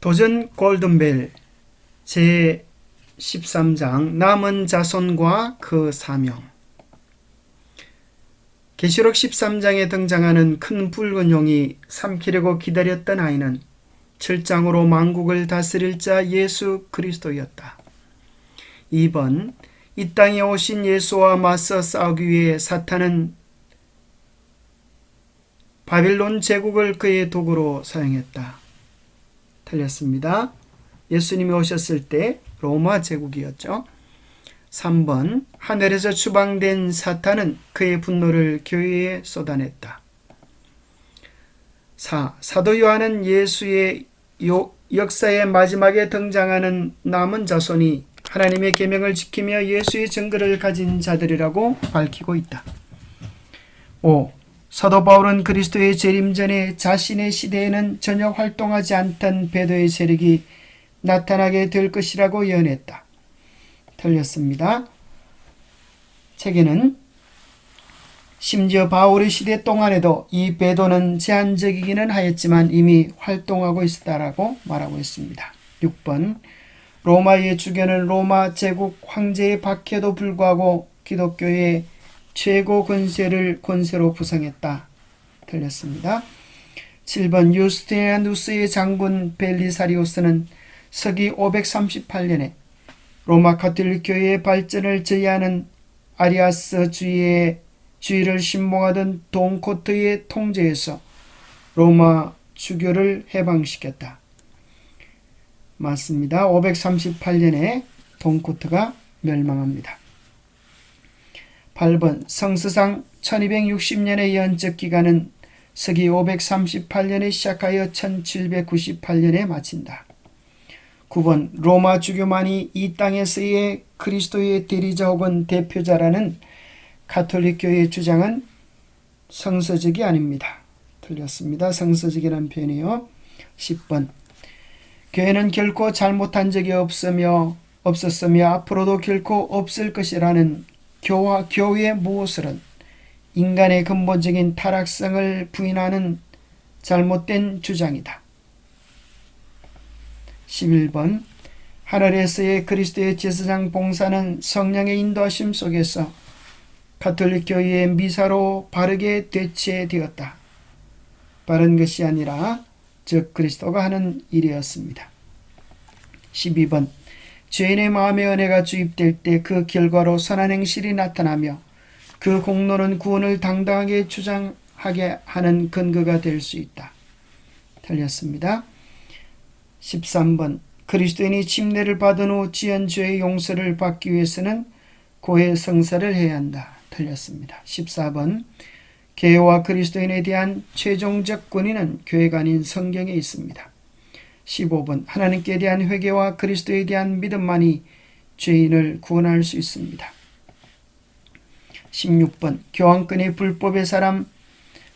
도전 골든벨 제13장 남은 자손과 그 사명. 계시록 13장에 등장하는 큰 붉은 용이 삼키려고 기다렸던 아이는 7장으로 만국을 다스릴 자 예수 그리스도였다. 2번, 이 땅에 오신 예수와 맞서 싸우기 위해 사탄은 바빌론 제국을 그의 도구로 사용했다. 틀렸습니다. 예수님이 오셨을 때 로마 제국이었죠. 3번, 하늘에서 추방된 사탄은 그의 분노를 교회에 쏟아냈다. 4. 사도 요한은 예수의 역사의 마지막에 등장하는 남은 자손이 하나님의 계명을 지키며 예수의 증거를 가진 자들이라고 밝히고 있다. 5. 사도 바울은 그리스도의 재림 전에 자신의 시대에는 전혀 활동하지 않던 배도의 세력이 나타나게 될 것이라고 예언했다. 틀렸습니다. 책에는 심지어 바울의 시대 동안에도 이 배도는 제한적이기는 하였지만 이미 활동하고 있었다라고 말하고 있습니다. 6번, 로마의 주교는 로마 제국 황제의 박해도 불구하고 기독교의 최고 권세로 부상했다. 틀렸습니다. 7번, 유스티니아누스의 장군 벨리사리우스는 서기 538년에 로마 가톨릭 교회의 발전을 저해하는 아리아스 주의를 신봉하던 돈코트의 통제에서 로마 주교를 해방시켰다. 맞습니다. 538년에 돈코트가 멸망합니다. 8번, 성서상 1260년의 연적 기간은 서기 538년에 시작하여 1798년에 마친다. 9번, 로마 주교만이 이 땅에서의 그리스도의 대리자 혹은 대표자라는 가톨릭 교회의 주장은 성서적이 아닙니다. 틀렸습니다. 성서적이라는 표현이요. 10번, 교회는 결코 잘못한 적이 없었으며 앞으로도 결코 없을 것이라는 교회의 무엇을은 인간의 근본적인 타락성을 부인하는 잘못된 주장이다. 11번, 하늘에서의 그리스도의 제사장 봉사는 성령의 인도하심 속에서 가톨릭 교회의 미사로 바르게 대체되었다. 바른 것이 아니라 즉 그리스도가 하는 일이었습니다. 12번, 죄인의 마음의 은혜가 주입될 때 그 결과로 선한 행실이 나타나며 그 공로는 구원을 당당하게 주장하게 하는 근거가 될 수 있다. 틀렸습니다. 13번, 그리스도인이 침례를 받은 후 지은 죄의 용서를 받기 위해서는 고해 성사를 해야 한다. 틀렸습니다. 14번, 교회와 그리스도인에 대한 최종적 권위는 교회가 아닌 성경에 있습니다. 15번, 하나님께 대한 회개와 그리스도에 대한 믿음만이 죄인을 구원할 수 있습니다. 16번, 교황권의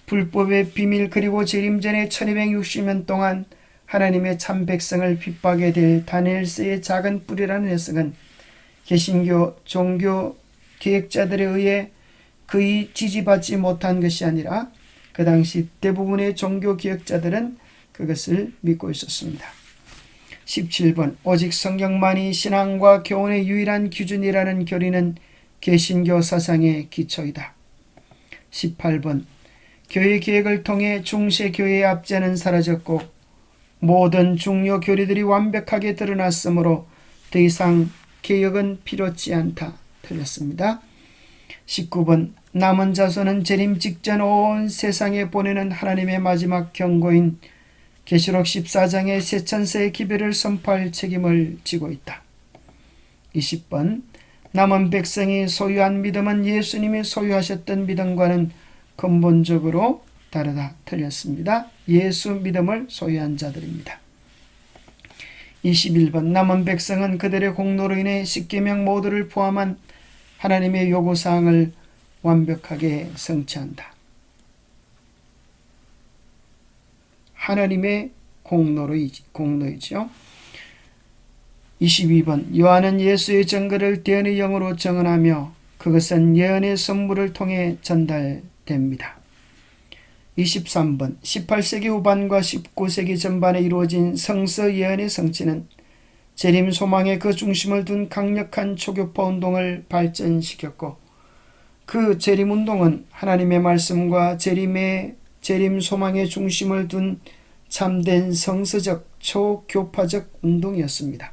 불법의 비밀 그리고 재림 전에 1260년 동안 하나님의 참 백성을 핍박하게 될 다니엘서의 작은 뿌리라는 해석은 개신교 종교 계획자들에 의해 거의 지지받지 못한 것이 아니라 그 당시 대부분의 종교 개혁자들은 그것을 믿고 있었습니다. 17번, 오직 성경만이 신앙과 교훈의 유일한 기준이라는 교리는 개신교 사상의 기초이다. 18번, 교회 개혁을 통해 중세교회의 압제는 사라졌고 모든 중요 교리들이 완벽하게 드러났으므로 더 이상 개혁은 필요치 않다. 틀렸습니다. 19번, 남은 자손은 재림 직전 온 세상에 보내는 하나님의 마지막 경고인 계시록 14장의 새 천사의 기별을 선포할 책임을 지고 있다. 20번, 남은 백성이 소유한 믿음은 예수님이 소유하셨던 믿음과는 근본적으로 다르다. 틀렸습니다. 예수 믿음을 소유한 자들입니다. 21번, 남은 백성은 그들의 공로로 인해 십계명 모두를 포함한 하나님의 요구사항을 완벽하게 성취한다. 하나님의 공로이죠. 22번, 요한은 예수의 증거를 대언의 영으로 증언하며 그것은 예언의 선물을 통해 전달됩니다. 23번 18세기 후반과 19세기 전반에 이루어진 성서 예언의 성취는 재림 소망에 그 중심을 둔 강력한 초교파 운동을 발전시켰고, 그 재림 운동은 하나님의 말씀과 재림 소망의 중심을 둔 참된 성서적 초교파적 운동이었습니다.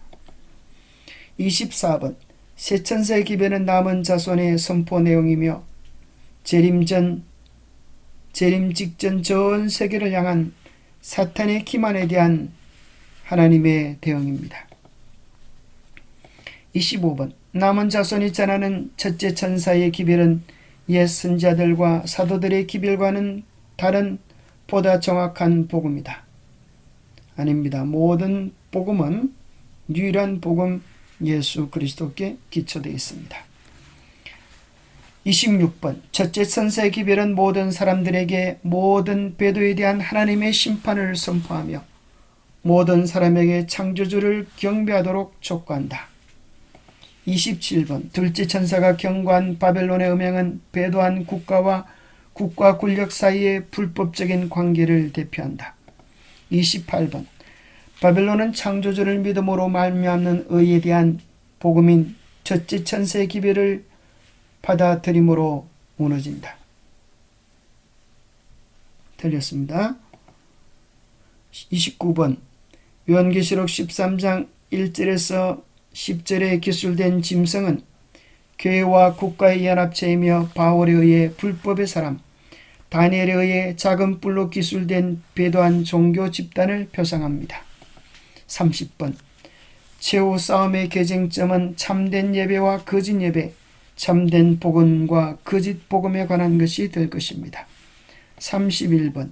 24번 새천사의 기별은 남은 자손의 선포 내용이며 재림 직전 전 세계를 향한 사탄의 기만에 대한 하나님의 대응입니다. 25번 남은 자손이 전하는 첫째 천사의 기별은 옛 선지자들과 사도들의 기별과는 다른 보다 정확한 복음이다. 아닙니다. 모든 복음은 유일한 복음 예수 그리스도께 기초되어 있습니다. 26번 첫째 천사의 기별은 모든 사람들에게 모든 배도에 대한 하나님의 심판을 선포하며 모든 사람에게 창조주를 경배하도록 촉구한다. 27번 둘째 천사가 경고한 바벨론의 음행은 배도한 국가와 국가 권력 사이의 불법적인 관계를 대표한다. 28번 바벨론은 창조주를 믿음으로 말미암는 의에 대한 복음인 첫째 천사의 기별을 받아들임으로 무너진다. 틀렸습니다. 29번 요한계시록 13장 1절에서 10절에 기술된 짐승은 교회와 국가의 연합체이며 바울에 의해 불법의 사람, 다니엘에 의해 작은 뿔로 기술된 배도한 종교 집단을 표상합니다. 30번 최후 싸움의 계쟁점은 참된 예배와 거짓 예배, 참된 복음과 거짓 복음에 관한 것이 될 것입니다. 31번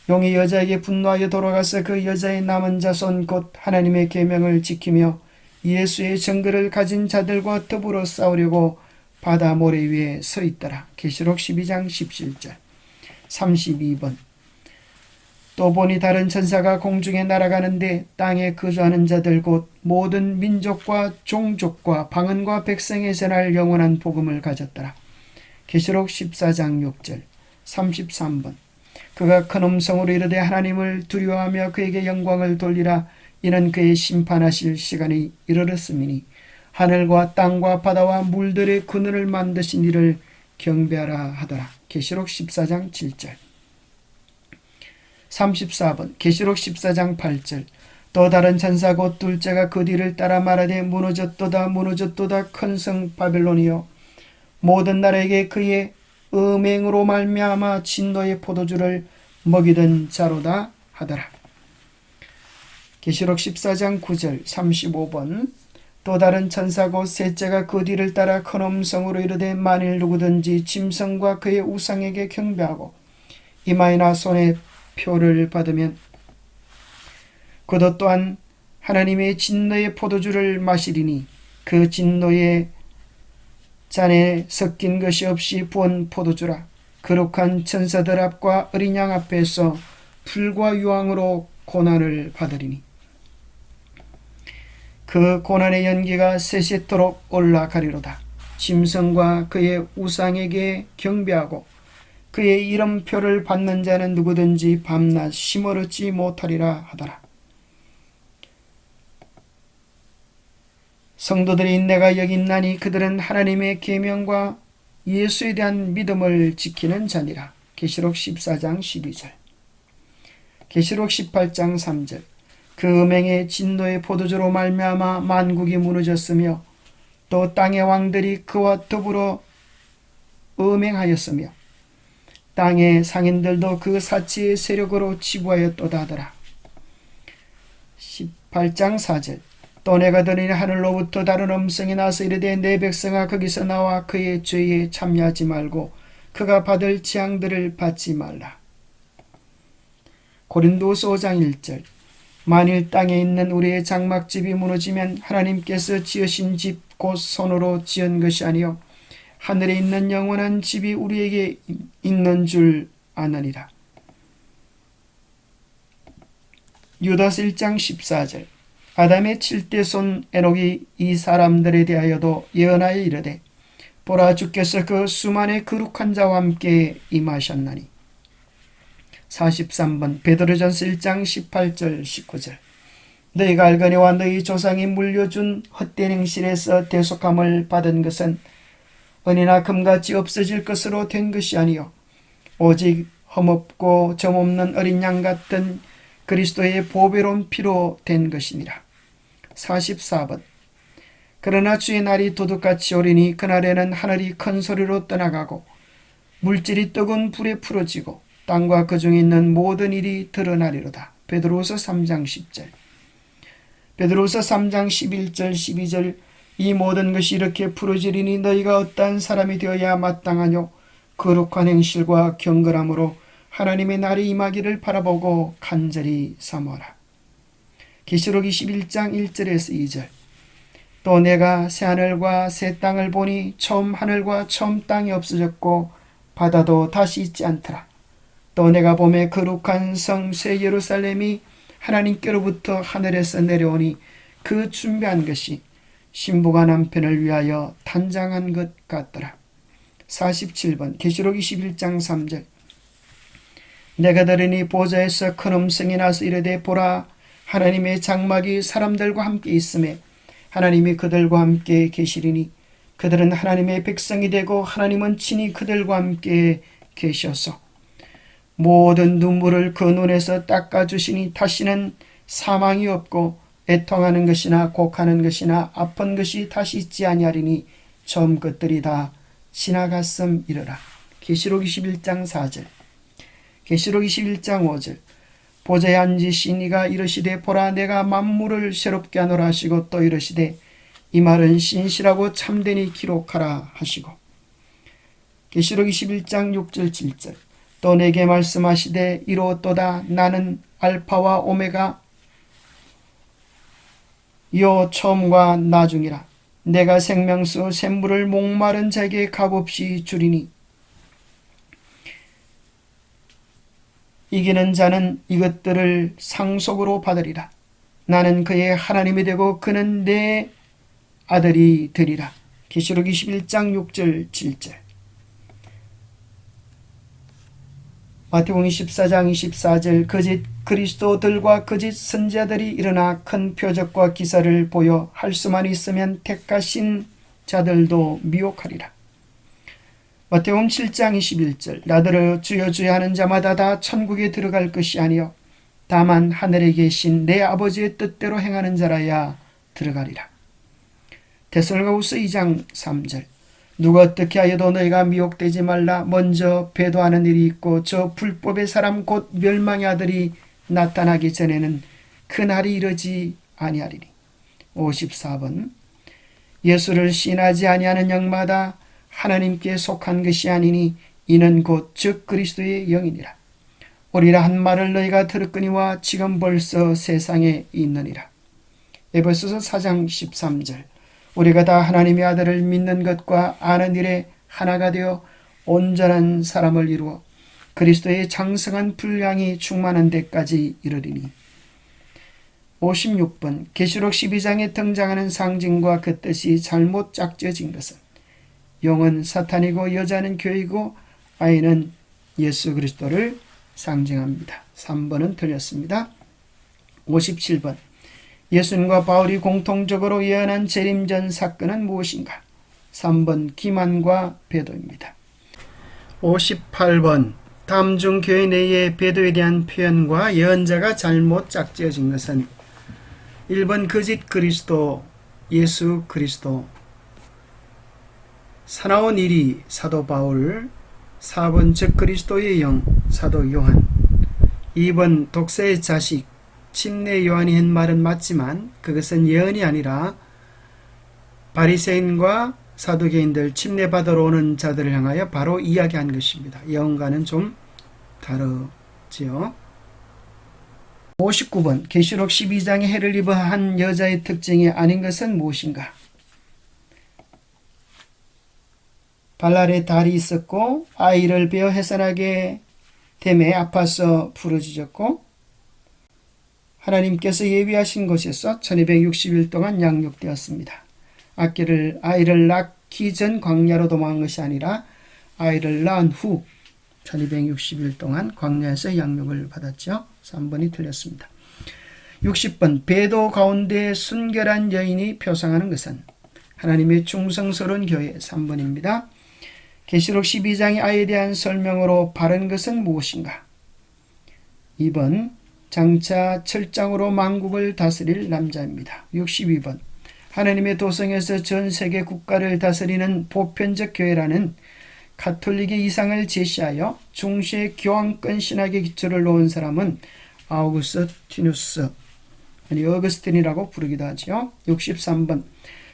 용이 여자에게 분노하여 돌아가서 그 여자의 남은 자손 곧 하나님의 계명을 지키며 예수의 증거를 가진 자들과 더불어 싸우려고 바다 모래 위에 서 있더라. 계시록 12장 17절. 32번 또 보니 다른 천사가 공중에 날아가는데 땅에 거주하는 자들 곧 모든 민족과 종족과 방언과 백성에 전할 영원한 복음을 가졌더라. 계시록 14장 6절. 33번 그가 큰 음성으로 이르되 하나님을 두려워하며 그에게 영광을 돌리라. 이는 그의 심판하실 시간이 이르렀음이니 하늘과 땅과 바다와 물들의 그늘을 만드신 이를 경배하라 하더라. 계시록 14장 7절. 34번 계시록 14장 8절 또 다른 천사 곧 둘째가 그 뒤를 따라 말하되 무너졌도다 무너졌도다 큰 성 바벨론이여 모든 나라에게 그의 음행으로 말미암아 진노의 포도주를 먹이던 자로다 하더라. 계시록 14장 9절. 35번 또 다른 천사 곧 셋째가 그 뒤를 따라 큰 음성으로 이르되 만일 누구든지 짐승과 그의 우상에게 경배하고 이마에나 손에 표를 받으면 그도 또한 하나님의 진노의 포도주를 마시리니 그 진노의 잔에 섞인 것이 없이 부은 포도주라. 거룩한 천사들 앞과 어린 양 앞에서 불과 유황으로 고난을 받으리니 그 고난의 연기가 세세토록 올라가리로다. 짐승과 그의 우상에게 경배하고 그의 이름표를 받는 자는 누구든지 밤낮 쉼을 얻지 못하리라 하더라. 성도들이 내가 여기 있나니 그들은 하나님의 계명과 예수에 대한 믿음을 지키는 자니라. 계시록 14장 12절. 계시록 18장 3절 그 음행의 진노의 포도주로 말미암아 만국이 무너졌으며 또 땅의 왕들이 그와 더불어 음행하였으며 땅의 상인들도 그 사치의 세력으로 치부하였도다 하더라. 18장 4절 또 내가 들으니 하늘로부터 다른 음성이 나서 이르되 내 백성아 거기서 나와 그의 죄에 참여하지 말고 그가 받을 재앙들을 받지 말라. 고린도서 5장 1절 만일 땅에 있는 우리의 장막집이 무너지면 하나님께서 지으신 집 곧 손으로 지은 것이 아니요 하늘에 있는 영원한 집이 우리에게 있는 줄 아느니라. 유다서 1장 14절 아담의 7대 손 에녹이 이 사람들에 대하여도 예언하여 이르되 보라 주께서 그 수만의 거룩한 자와 함께 임하셨나니 43번 베드로전서 1장 18절 19절 너희가 알거니와 너희 조상이 물려준 헛된 행실에서 대속함을 받은 것은 은이나 금같이 없어질 것으로 된 것이 아니요 오직 흠없고 점없는 어린 양 같은 그리스도의 보배로운 피로 된 것이니라. 44번 그러나 주의 날이 도둑같이 오리니 그날에는 하늘이 큰 소리로 떠나가고 물질이 뜨거운 불에 풀어지고 땅과 그 중에 있는 모든 일이 드러나리로다. 베드로후서 3장 10절 베드로후서 3장 11절 12절 이 모든 것이 이렇게 풀어지리니 너희가 어떠한 사람이 되어야 마땅하뇨 거룩한 행실과 경건함으로 하나님의 날이 임하기를 바라보고 간절히 사모하라. 계시록 21장 1절에서 2절 또 내가 새하늘과 새 땅을 보니 처음 하늘과 처음 땅이 없어졌고 바다도 다시 있지 않더라. 또 내가 보매 거룩한 성 새 예루살렘이 하나님께로부터 하늘에서 내려오니 그 준비한 것이 신부가 남편을 위하여 단장한 것 같더라. 47번 계시록 21장 3절 내가 들으니 보좌에서 큰 음성이 나서 이르되 보라 하나님의 장막이 사람들과 함께 있음에 하나님이 그들과 함께 계시리니 그들은 하나님의 백성이 되고 하나님은 친히 그들과 함께 계셔서 모든 눈물을 그 눈에서 닦아주시니 다시는 사망이 없고 애통하는 것이나 곡하는 것이나 아픈 것이 다시 있지 아니하리니 처음 것들이 다 지나갔음이러라. 계시록 21장 4절 계시록 21장 5절 보좌에 앉으신 이가 이르시되 보라 내가 만물을 새롭게 하노라 하시고 또 이르시되 이 말은 신실하고 참되니 기록하라 하시고 계시록 21장 6절 7절 또 내게 말씀하시되 이로또다 나는 알파와 오메가 요 처음과 나중이라 내가 생명수 샘물을 목마른 자에게 값없이 주리니 이기는 자는 이것들을 상속으로 받으리라. 나는 그의 하나님이 되고 그는 내 아들이 되리라. 계시록 21장 6절 7절 마태복음 24장 24절 거짓 그리스도들과 거짓 선지자들이 일어나 큰 표적과 기사를 보여 할 수만 있으면 택하신 자들도 미혹하리라. 마태복음 7장 21절 나더러 주여 주여 하는 자마다 다 천국에 들어갈 것이 아니요 다만 하늘에 계신 내 아버지의 뜻대로 행하는 자라야 들어가리라. 데살로니가후서 2장 3절 누가 어떻게 하여도 너희가 미혹되지 말라. 먼저 배도하는 일이 있고 저 불법의 사람 곧 멸망의 아들이 나타나기 전에는 그 날이 이르지 아니하리니. 54번 예수를 신하지 아니하는 영마다 하나님께 속한 것이 아니니 이는 곧 즉 그리스도의 영이니라. 오리라 한 말을 너희가 들었거니와 지금 벌써 세상에 있느니라. 에베소서 4장 13절 우리가 다 하나님의 아들을 믿는 것과 아는 일에 하나가 되어 온전한 사람을 이루어 그리스도의 장성한 분량이 충만한 데까지 이르리니. 56번 계시록 12장에 등장하는 상징과 그 뜻이 잘못 짝지어진 것은 용은 사탄이고 여자는 교회이고 아이는 예수 그리스도를 상징합니다. 3번은 틀렸습니다. 57번 예수님과 바울이 공통적으로 예언한 재림전 사건은 무엇인가? 3번 기만과 배도입니다. 58번 다음 중 교회 내의 배도에 대한 표현과 예언자가 잘못 짝지어진 것은 1번 거짓 그리스도 예수 그리스도 사나운 일이 사도 바울 4번 즉 그리스도의 영 사도 요한 2번 독사의 자식 침례 요한이 한 말은 맞지만 그것은 예언이 아니라 바리새인과 사두개인들 침례받으러 오는 자들을 향하여 바로 이야기한 것입니다. 예언과는 좀 다르지요. 59번 계시록 12장에 해를 입어 한 여자의 특징이 아닌 것은 무엇인가? 발랄의 달이 있었고 아이를 베어 해산하게 됨에 아파서 부르짖었고 하나님께서 예비하신 곳에서 1260일 동안 양육되었습니다. 아이를 낳기 전 광야로 도망한 것이 아니라 아이를 낳은 후 1260일 동안 광야에서 양육을 받았죠. 3번이 틀렸습니다. 60번 배도 가운데 순결한 여인이 표상하는 것은 하나님의 충성스러운 교회. 3번입니다. 계시록 12장의 아이에 대한 설명으로 바른 것은 무엇인가? 2번 장차 철장으로 만국을 다스릴 남자입니다. 62번 하나님의 도성에서 전 세계 국가를 다스리는 보편적 교회라는 가톨릭의 이상을 제시하여 중시의 교황권 신학의 기초를 놓은 사람은 아우구스티누스, 어거스틴이라고 부르기도 하죠. 63번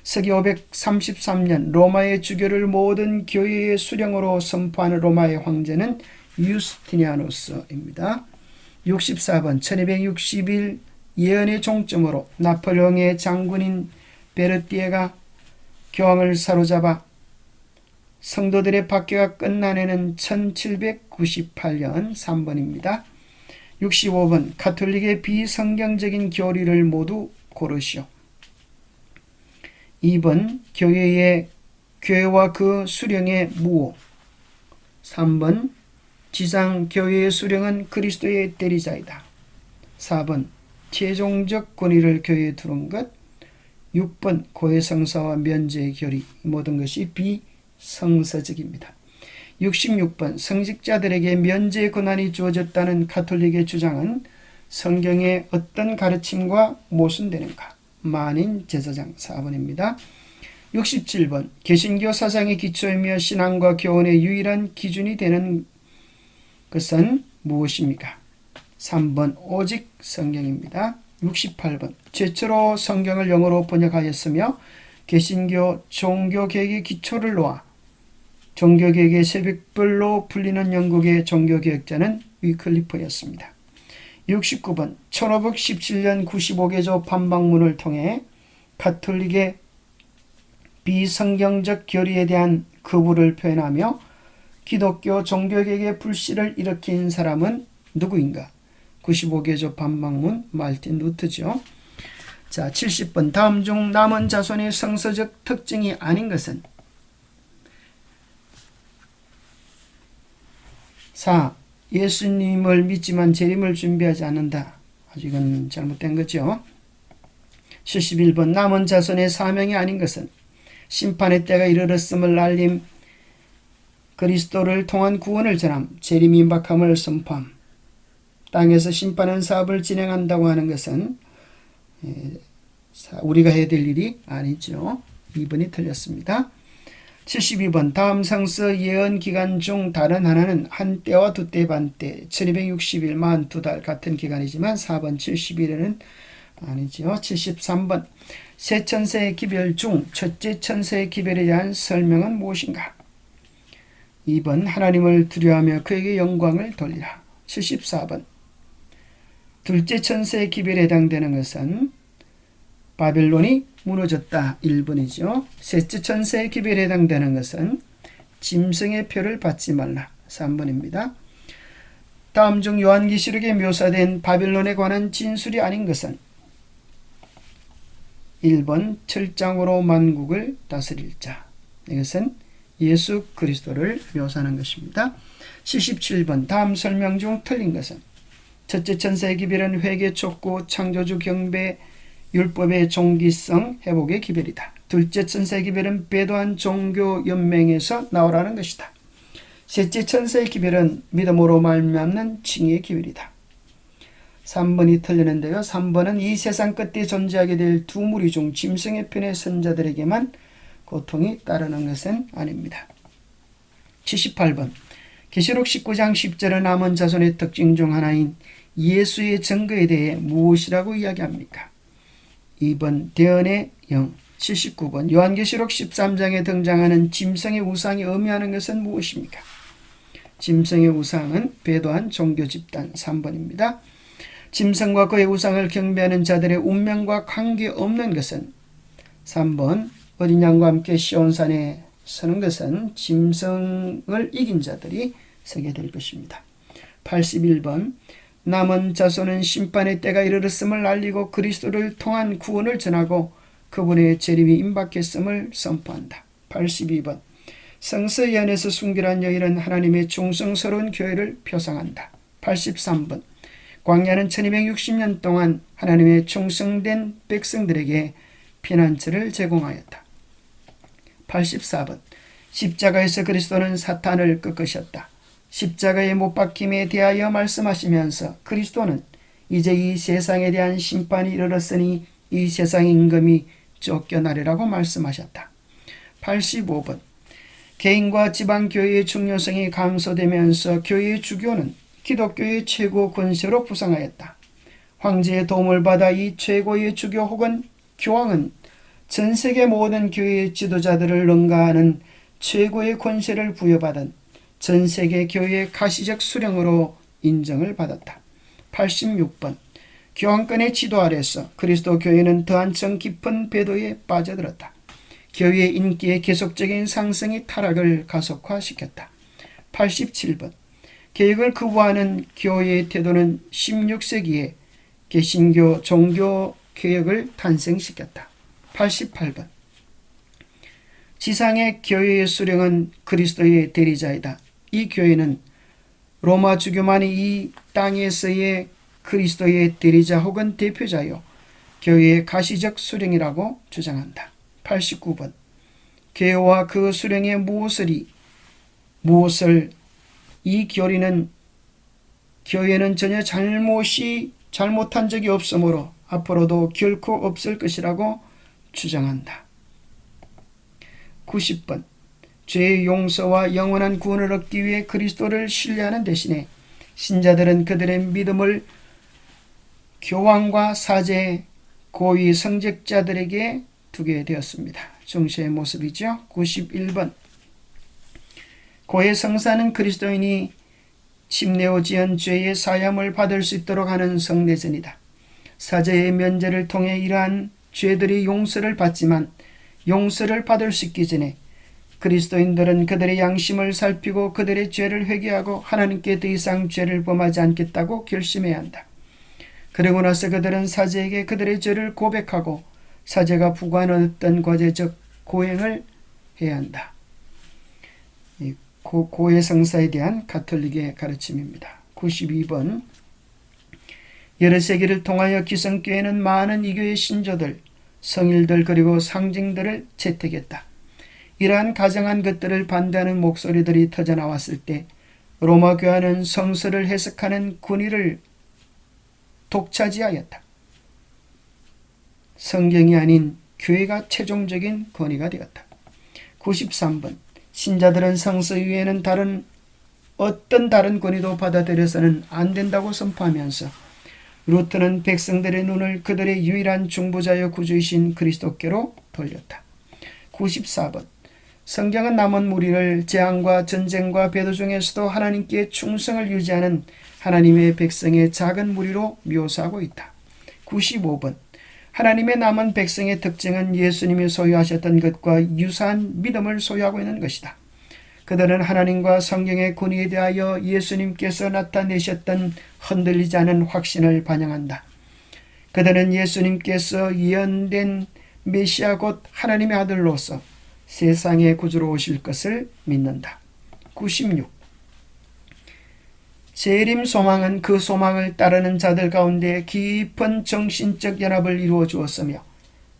서기 533년 로마의 주교를 모든 교회의 수령으로 선포하는 로마의 황제는 유스티니아누스입니다. 64번 1260일 예언의 종점으로 나폴레옹의 장군인 베르티에가 교황을 사로잡아 성도들의 박해가 끝난 해는 1798년. 3번입니다. 65번 가톨릭의 비성경적인 교리를 모두 고르시오. 2번 교회와 그 수령의 무오. 3번 지상 교회의 수령은 그리스도의 대리자이다. 4번 최종적 권위를 교회에 두는 것. 6번 고해성사와 면제의 교리. 모든 것이 비성서적입니다. 66번 성직자들에게 면제의 권한이 주어졌다는 가톨릭의 주장은 성경의 어떤 가르침과 모순되는가? 만인 제사장. 4번입니다. 67번 개신교 사상의 기초이며 신앙과 교훈의 유일한 기준이 되는 것은 무엇입니까? 3번 오직 성경입니다. 68번 최초로 성경을 영어로 번역하였으며 개신교 종교개혁의 기초를 놓아 종교개혁의 새벽별로 불리는 영국의 종교개혁자는 위클리프였습니다. 69번 1517년 95개조 반박문을 통해 가톨릭의 비성경적 교리에 대한 거부를 표현하며 기독교 종교개혁의 불씨를 일으킨 사람은 누구인가? 95개조 반박문 말틴 루터죠. 자, 70번 다음 중 남은 자손의 성서적 특징이 아닌 것은 4. 예수님을 믿지만 재림을 준비하지 않는다. 이건 잘못된 거죠. 71번 남은 자손의 사명이 아닌 것은 심판의 때가 이르렀음을 알림, 그리스도를 통한 구원을 전함, 재림 임박함을 선포함. 땅에서 심판한 사업을 진행한다고 하는 것은 우리가 해야 될 일이 아니죠. 2번이 틀렸습니다. 72번 다음 성서 예언 기간 중 다른 하나는 한 때와 두 때 반때 1260일 42달 같은 기간이지만 4번 70일에는 아니죠. 73번 세 천세의 기별 중 첫째 천세의 기별에 대한 설명은 무엇인가? 2번 하나님을 두려워하며 그에게 영광을 돌리라. 74번 둘째 천세의 기별에 해당되는 것은 바벨론이 무너졌다. 1번이죠. 셋째 천세의 기별에 해당되는 것은 짐승의 표를 받지 말라. 3번입니다. 다음 중 요한계시록에 묘사된 바벨론에 관한 진술이 아닌 것은 1번 철장으로 만국을 다스릴 자. 이것은 예수 그리스도를 묘사하는 것입니다. 77번 다음 설명 중 틀린 것은 첫째 천세의 기별은 회개 촉구 창조주 경배 율법의 종기성 회복의 기별이다. 둘째 천세의 기별은 배도한 종교 연맹에서 나오라는 것이다. 셋째 천세의 기별은 믿음으로 말미암는 칭의의 기별이다. 3번이 틀리는데요. 3번은 이 세상 끝에 존재하게 될 두 무리 중 짐승의 편의 선자들에게만 고통이 따르는 것은 아닙니다. 78번 계시록 19장 10절의 남은 자손의 특징 중 하나인 예수의 증거에 대해 무엇이라고 이야기합니까? 2번 대언의 영. 79번 요한계시록 13장에 등장하는 짐승의 우상이 의미하는 것은 무엇입니까? 짐승의 우상은 배도한 종교 집단. 3번입니다. 짐승과 그의 우상을 경배하는 자들의 운명과 관계없는 것은 3번 어린 양과 함께 시온산에 서는 것은 짐승을 이긴 자들이 서게 될 것입니다. 81번 남은 자손은 심판의 때가 이르렀음을 알리고 그리스도를 통한 구원을 전하고 그분의 재림이 임박했음을 선포한다. 82번 성서의 안에서 순결한 여인은 하나님의 충성스러운 교회를 표상한다. 83번 광야는 1260년 동안 하나님의 충성된 백성들에게 피난처를 제공하였다. 84번 십자가에서 그리스도는 사탄을 꺾으셨다. 십자가에 못 박힘에 대하여 말씀하시면서 그리스도는 이제 이 세상에 대한 심판이 이르렀으니 이 세상의 임금이 쫓겨나리라고 말씀하셨다. 85번 개인과 지방교회의 중요성이 감소되면서 교회의 주교는 기독교의 최고 권세로 부상하였다. 황제의 도움을 받아 이 최고의 주교 혹은 교황은 전 세계 모든 교회의 지도자들을 능가하는 최고의 권세를 부여받은 전 세계 교회의 가시적 수령으로 인정을 받았다. 86번 교황권의 지도 아래서 그리스도 교회는 더 한층 깊은 배도에 빠져들었다. 교회의 인기의 계속적인 상승이 타락을 가속화시켰다. 87번 계획을 거부하는 교회의 태도는 16세기에 개신교 종교 개혁을 탄생시켰다. 88번 지상의 교회의 수령은 그리스도의 대리자이다. 이 교회는 로마 주교만이 이 땅에서의 그리스도의 대리자 혹은 대표자요 교회의 가시적 수령이라고 주장한다. 89번 교회와 그 수령의 무엇을 이 교회는 전혀 잘못한 적이 없으므로 앞으로도 결코 없을 것이라고 주장한다. 90번 죄의 용서와 영원한 구원을 얻기 위해 그리스도를 신뢰하는 대신에 신자들은 그들의 믿음을 교황과 사제, 고위 성직자들에게 두게 되었습니다. 중세의 모습이죠. 91번 고해 성사는 그리스도인이 침례후 지은 죄의 사함을 받을 수 있도록 하는 성례전이다. 사제의 면제를 통해 이러한 죄들이 용서를 받지만 용서를 받을 수 있기 전에 그리스도인들은 그들의 양심을 살피고 그들의 죄를 회개하고 하나님께 더 이상 죄를 범하지 않겠다고 결심해야 한다. 그러고 나서 그들은 사제에게 그들의 죄를 고백하고 사제가 부과하는 어떤 과제적 고행을 해야 한다. 고해 성사에 대한 가톨릭의 가르침입니다. 92번 여러 세기를 통하여 기성교회는 많은 이교의 신조들, 성일들 그리고 상징들을 채택했다. 이러한 가정한 것들을 반대하는 목소리들이 터져나왔을 때 로마 교회는 성서를 해석하는 권위를 독차지하였다. 성경이 아닌 교회가 최종적인 권위가 되었다. 93번 신자들은 성서 위에는 어떤 다른 권위도 받아들여서는 안 된다고 선포하면서 루터는 백성들의 눈을 그들의 유일한 중보자여 구주이신 그리스도께로 돌렸다. 94번 성경은 남은 무리를 재앙과 전쟁과 배도 중에서도 하나님께 충성을 유지하는 하나님의 백성의 작은 무리로 묘사하고 있다. 95번 하나님의 남은 백성의 특징은 예수님이 소유하셨던 것과 유사한 믿음을 소유하고 있는 것이다. 그들은 하나님과 성경의 권위에 대하여 예수님께서 나타내셨던 흔들리지 않은 확신을 반영한다. 그들은 예수님께서 예언된 메시아 곧 하나님의 아들로서 세상의 구주로 오실 것을 믿는다. 96. 재림 소망은 그 소망을 따르는 자들 가운데 깊은 정신적 연합을 이루어 주었으며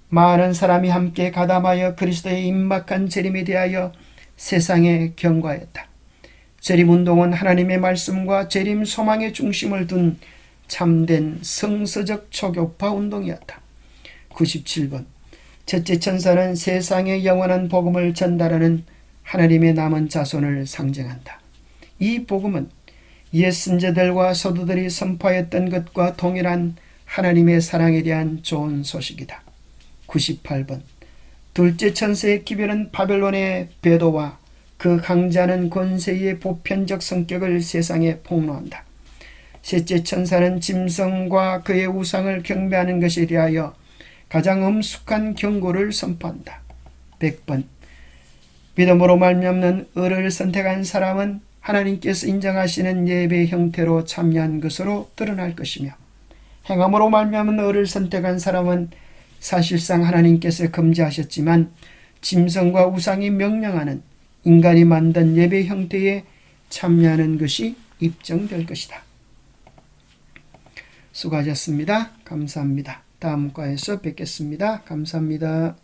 많은 사람이 함께 가담하여 그리스도의 임박한 재림에 대하여 세상에 경고하였다. 재림운동은 하나님의 말씀과 재림 소망의 중심을 둔 참된 성서적 초교파 운동이었다. 97번 첫째 천사는 세상의 영원한 복음을 전달하는 하나님의 남은 자손을 상징한다. 이 복음은 옛 선지자들과 서두들이 선포하였던 것과 동일한 하나님의 사랑에 대한 좋은 소식이다. 98번 둘째 천사의 기별은 바벨론의 배도와 그 강자는 권세의 보편적 성격을 세상에 폭로한다. 셋째 천사는 짐승과 그의 우상을 경배하는 것에 대하여 가장 엄숙한 경고를 선포한다. 100번 믿음으로 말미암는 의를 선택한 사람은 하나님께서 인정하시는 예배 형태로 참여한 것으로 드러날 것이며 행함으로 말미암은 의를 선택한 사람은 사실상 하나님께서 금지하셨지만 짐승과 우상이 명령하는 인간이 만든 예배 형태에 참여하는 것이 입증될 것이다. 수고하셨습니다. 감사합니다. 다음 과에서 뵙겠습니다. 감사합니다.